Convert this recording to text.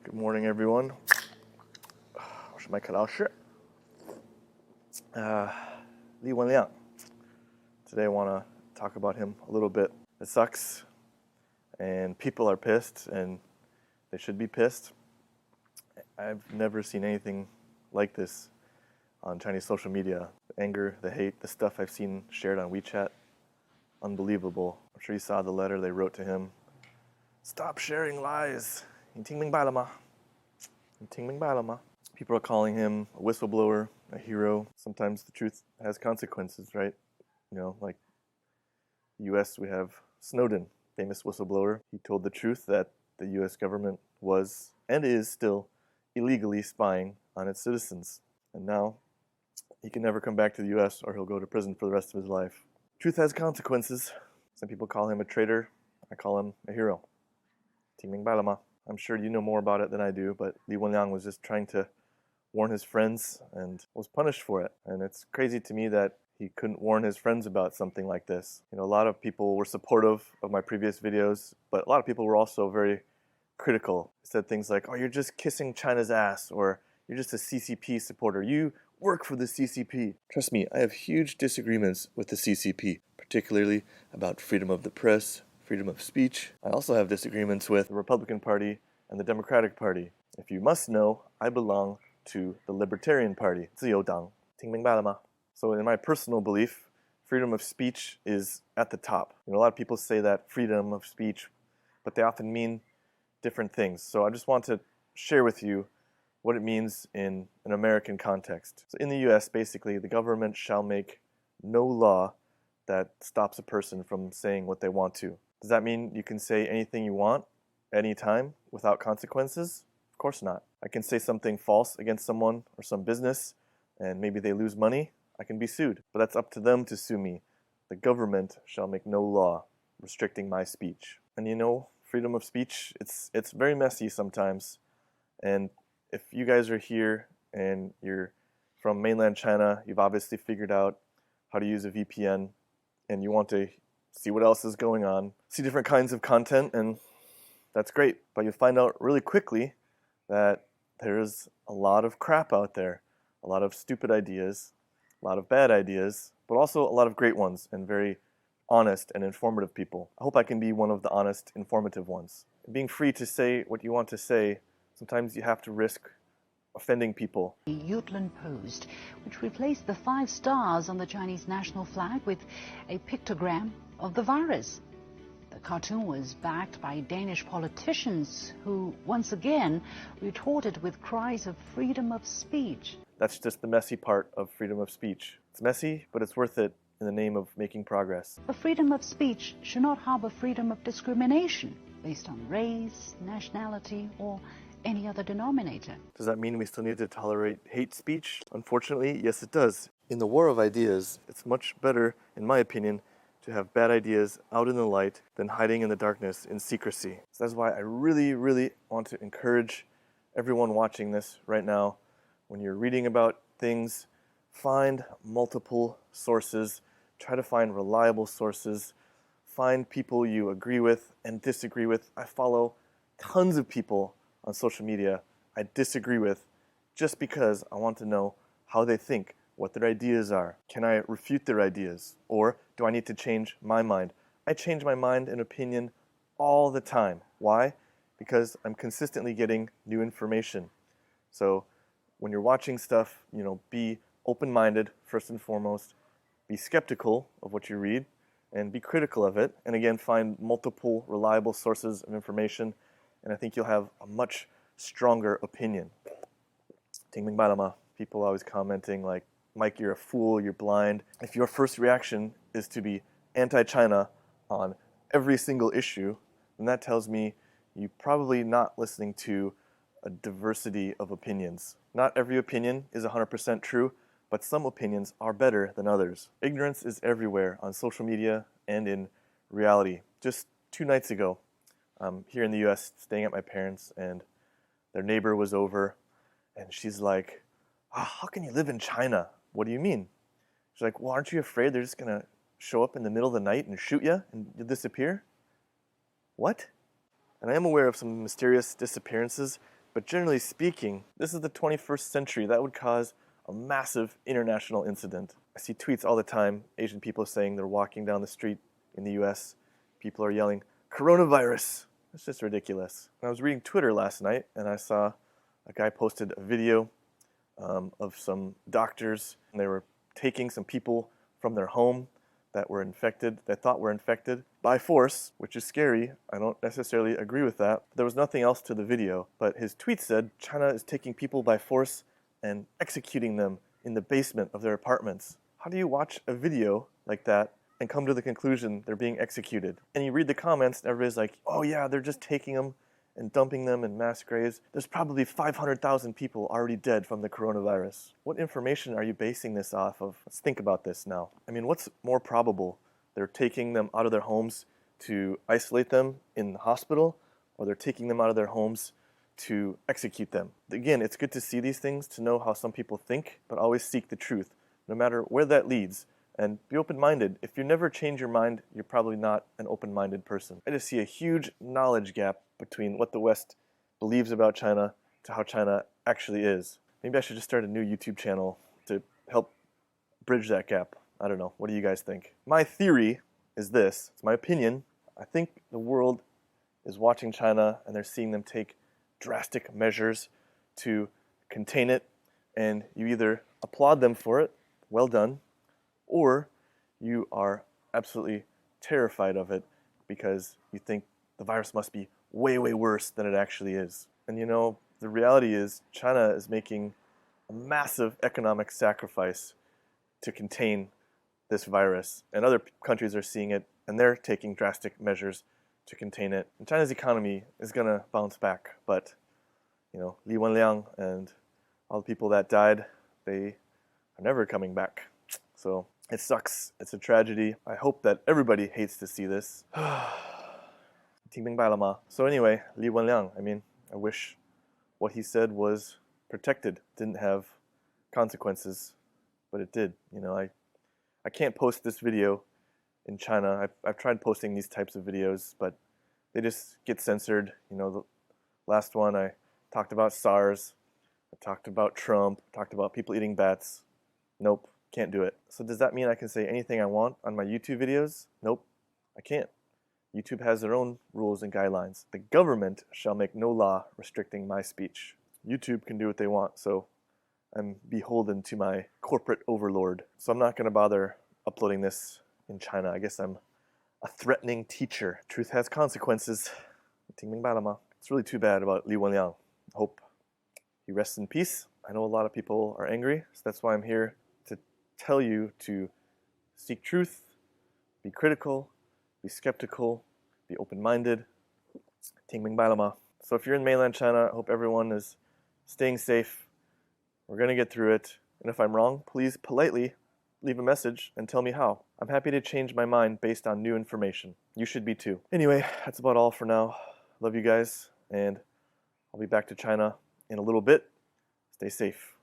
Good morning, everyone. 我是麦克老师。李文亮. Today I want to talk about him a little bit. It sucks, and people are pissed, and they should be pissed. I've never seen anything like this on Chinese social media. The anger, the hate, the stuff I've seen shared on WeChat. Unbelievable. I'm sure you saw the letter they wrote to him. Stop sharing lies. 你听明白了吗? 你听明白了吗? People are calling him a whistleblower, a hero. Sometimes the truth has consequences, right? You know, like the U.S., we have Snowden, famous whistleblower. He told the truth that the U.S. government was and is still illegally spying on its citizens. And now he can never come back to the U.S. or he'll go to prison for the rest of his life. Truth has consequences. Some people call him a traitor. I call him a hero. 听明白了吗? I'm sure you know more about it than I do, but Li Wenliang was just trying to warn his friends and was punished for it. And it's crazy to me that he couldn't warn his friends about something like this. You know, a lot of people were supportive of my previous videos, but a lot of people were also very critical. Said things like, oh, you're just kissing China's ass, or you're just a CCP supporter. You work for the CCP. Trust me, I have huge disagreements with the CCP, particularly about freedom of the press, freedom of speech. I also have disagreements with the Republican Party and the Democratic Party. If you must know, I belong to the Libertarian Party, 自由党. 听明白了吗? So in my personal belief, freedom of speech is at the top. You know, a lot of people say that freedom of speech, but they often mean different things. So I just want to share with you what it means in an American context. So in the US, basically, the government shall make no law that stops a person from saying what they want to. Does that mean you can say anything you want, anytime, without consequences? Of course not. I can say something false against someone or some business, and maybe they lose money. I can be sued. But that's up to them to sue me. The government shall make no law restricting my speech. And you know, freedom of speech, it's very messy sometimes. And if you guys are here and you're from mainland China, you've obviously figured out how to use a VPN, and you want to see what else is going on, see different kinds of content, and that's great. But you'll find out really quickly that there's a lot of crap out there, a lot of stupid ideas, a lot of bad ideas, but also a lot of great ones and very honest and informative people. I hope I can be one of the honest, informative ones. Being free to say what you want to say, sometimes you have to risk offending people. The Jutland Post, which replaced the 5 stars on the Chinese national flag with a pictogram of the virus. The cartoon was backed by Danish politicians who, once again, retorted with cries of freedom of speech. That's just the messy part of freedom of speech. It's messy, but it's worth it in the name of making progress. But freedom of speech should not harbor freedom of discrimination based on race, nationality, or any other denominator. Does that mean we still need to tolerate hate speech? Unfortunately, yes it does. In the war of ideas, it's much better, in my opinion, to have bad ideas out in the light than hiding in the darkness in secrecy. So that's why I really, really want to encourage everyone watching this right now, when you're reading about things, find multiple sources, try to find reliable sources, find people you agree with and disagree with. I follow tons of people on social media I disagree with just because I want to know how they think, what their ideas are. Can I refute their ideas? Or do I need to change my mind? I change my mind and opinion all the time. Why? Because I'm consistently getting new information. So when you're watching stuff, you know, be open-minded first and foremost. Be skeptical of what you read and be critical of it. And again, find multiple reliable sources of information. And I think you'll have a much stronger opinion. 听明白了吗? People always commenting like, Mike, you're a fool, you're blind. If your first reaction is to be anti-China on every single issue, then that tells me you're probably not listening to a diversity of opinions. Not every opinion is 100% true, but some opinions are better than others. Ignorance is everywhere on social media and in reality. Just 2 nights ago, I'm here in the US staying at my parents', and their neighbor was over, and she's like, how can you live in China? What do you mean? She's like, well, aren't you afraid they're just going to show up in the middle of the night and shoot you and you disappear? What? And I am aware of some mysterious disappearances, But generally speaking, this is the 21st century. That would cause a massive international incident. I see tweets all the time, Asian people saying they're walking down the street in the US. People are yelling, coronavirus. It's just ridiculous. I was reading Twitter last night and I saw a guy posted a video of some doctors, and they were taking some people from their home that were infected, that thought were infected, by force, which is scary. I don't necessarily agree with that. There was nothing else to the video, but his tweet said China is taking people by force and executing them in the basement of their apartments. How do you watch a video like that and come to the conclusion they're being executed? And you read the comments and everybody's like, oh yeah, they're just taking them and dumping them in mass graves. There's probably 500,000 people already dead from the coronavirus. What information are you basing this off of? Let's think about this now. I mean, what's more probable? They're taking them out of their homes to isolate them in the hospital, or they're taking them out of their homes to execute them? Again, it's good to see these things, to know how some people think, but always seek the truth, no matter where that leads. And be open-minded. If you never change your mind, you're probably not an open-minded person. I just see a huge knowledge gap between what the West believes about China to how China actually is. Maybe I should just start a new YouTube channel to help bridge that gap. I don't know. What do you guys think? My theory is this. It's my opinion. I think the world is watching China and they're seeing them take drastic measures to contain it, and you either applaud them for it, well done, or you are absolutely terrified of it because you think the virus must be way, way worse than it actually is. And you know, the reality is China is making a massive economic sacrifice to contain this virus. And other countries are seeing it, and they're taking drastic measures to contain it. And China's economy is going to bounce back. But, you know, Li Wenliang and all the people that died, they are never coming back. So it sucks. It's a tragedy. I hope that everybody hates to see this. 听明白了吗? So anyway, Li Wenliang, I mean, I wish what he said was protected, didn't have consequences, but it did. You know, I can't post this video in China. I've tried posting these types of videos, but they just get censored. You know, the last one I talked about SARS, I talked about Trump, talked about people eating bats. Nope. Can't do it. So does that mean I can say anything I want on my YouTube videos? Nope, I can't. YouTube has their own rules and guidelines. The government shall make no law restricting my speech. YouTube can do what they want, so I'm beholden to my corporate overlord. So I'm not going to bother uploading this in China. I guess I'm a threatening teacher. Truth has consequences. 听明白了吗? It's really too bad about Li Wenliang. Hope he rests in peace. I know a lot of people are angry, so that's why I'm here to tell you to seek truth, be critical, be skeptical, be open-minded. 听明白了吗? So if you're in mainland China, I hope everyone is staying safe. We're going to get through it. And if I'm wrong, please politely leave a message and tell me how. I'm happy to change my mind based on new information. You should be too. Anyway, that's about all for now. Love you guys, and I'll be back to China in a little bit. Stay safe.